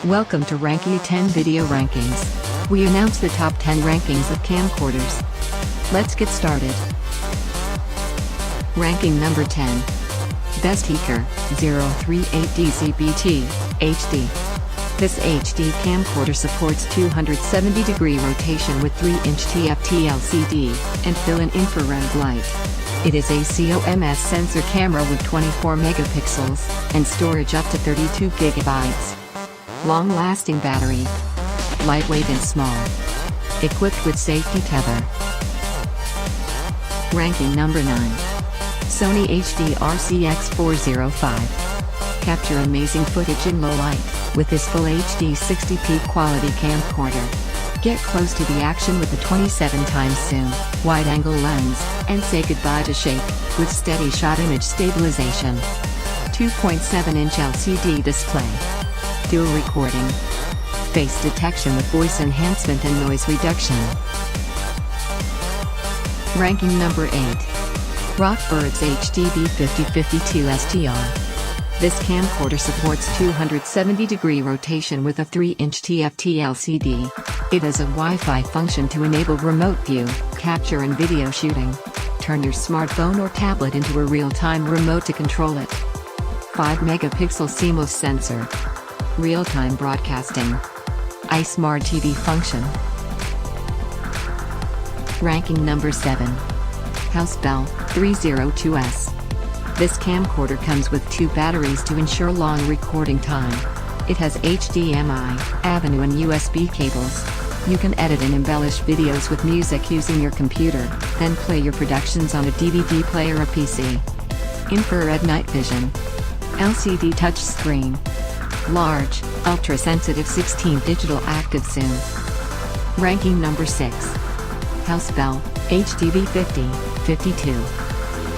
Welcome to Ranky 10 Video Rankings. We announce the top 10 rankings of camcorders. Let's get started. Ranking number 10. Best Heaker 038DCBT HD. This HD camcorder supports 270-degree rotation with 3-inch TFT LCD and fill-in infrared light. It is a COMS sensor camera with 24 megapixels and storage up to 32 gigabytes. Long-lasting battery. Lightweight and small. Equipped with safety tether. Ranking number 9. Sony HD-RCX405. Capture amazing footage in low light with this full HD 60p quality camcorder. Get close to the action with the 27x zoom, wide-angle lens, and say goodbye to shake with steady shot image stabilization. 2.7-inch LCD display. Dual recording. Face detection with voice enhancement and noise reduction. Ranking number 8. Rockbird's HDB5052 STR. This camcorder supports 270-degree rotation with a 3-inch TFT LCD. It has a Wi-Fi function to enable remote view, capture and video shooting. Turn your smartphone or tablet into a real-time remote to control it. 5-megapixel seamless sensor. Real-time broadcasting. iSmart TV function. Ranking number 7. Housebell 302S. This camcorder comes with 2 batteries to ensure long recording time. It has HDMI, Avenue and USB cables. You can edit and embellish videos with music using your computer, then play your productions on a DVD player or PC. Infrared night vision. LCD touchscreen. Large, ultra-sensitive 16 digital active zoom. Ranking number 6. Housebell HDB5052.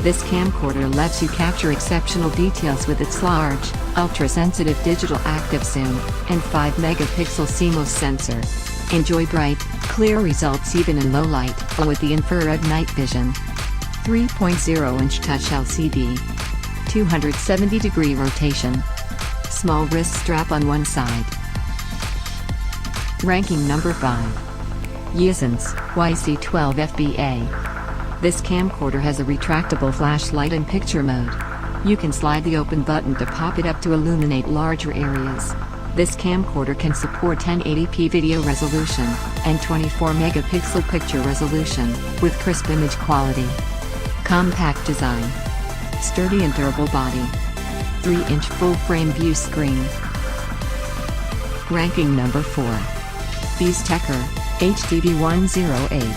This camcorder lets you capture exceptional details with its large, ultra-sensitive digital active zoom and 5-megapixel seamless sensor. Enjoy bright, clear results even in low light with the infrared night vision. 3.0-inch touch LCD. 270-degree rotation. Small wrist strap on one side. Ranking number 5. Yizens YC12FBA. This camcorder has a retractable flashlight and picture mode. You can slide the open button to pop it up to illuminate larger areas. This camcorder can support 1080p video resolution and 24 megapixel picture resolution with crisp image quality. Compact design. Sturdy and durable body. 3-inch full-frame view screen. Ranking number 4. Beastecker HDB108.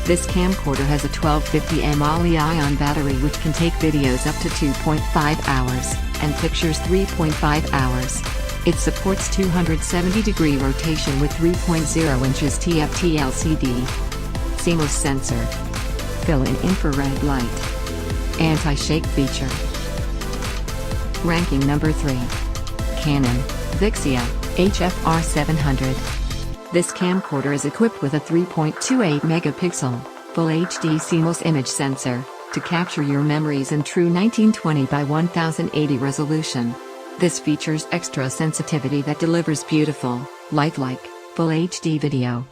This camcorder has a 1250 mAh ion battery which can take videos up to 2.5 hours, and pictures 3.5 hours. It supports 270-degree rotation with 3.0 inches TFT LCD. Seamless sensor. Fill-in infrared light. Anti-shake feature. Ranking number 3. Canon Vixia HFR 700. This camcorder is equipped with a 3.28 megapixel, full HD seamless image sensor, to capture your memories in true 1920 by 1080 resolution. This features extra sensitivity that delivers beautiful, lifelike, full HD video.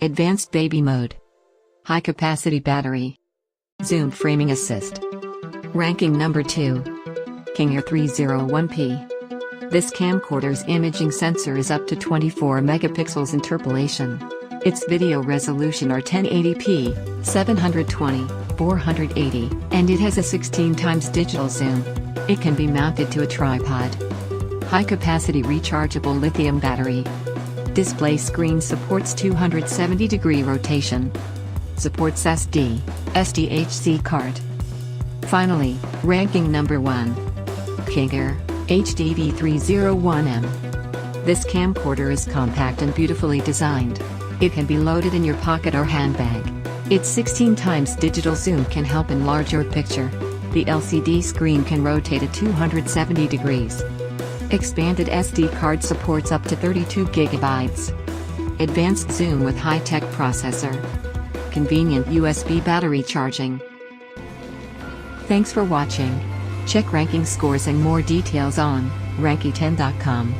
Advanced baby mode. High capacity battery. Zoom framing assist. Ranking number 2. Kinger 301P. This camcorder's imaging sensor is up to 24 megapixels interpolation. Its video resolution are 1080p, 720, 480, and it has a 16x digital zoom. It can be mounted to a tripod. High-capacity rechargeable lithium battery. Display screen supports 270-degree rotation. Supports SD, SDHC card. Finally, ranking number 1. Kinger HDV301M. This camcorder is compact and beautifully designed. It can be loaded in your pocket or handbag. Its 16x digital zoom can help enlarge your picture. The LCD screen can rotate at 270 degrees. Expanded SD card supports up to 32 gigabytes. Advanced zoom with high-tech processor. Convenient USB battery charging. Thanks for watching. Check ranking scores and more details on ranky10.com.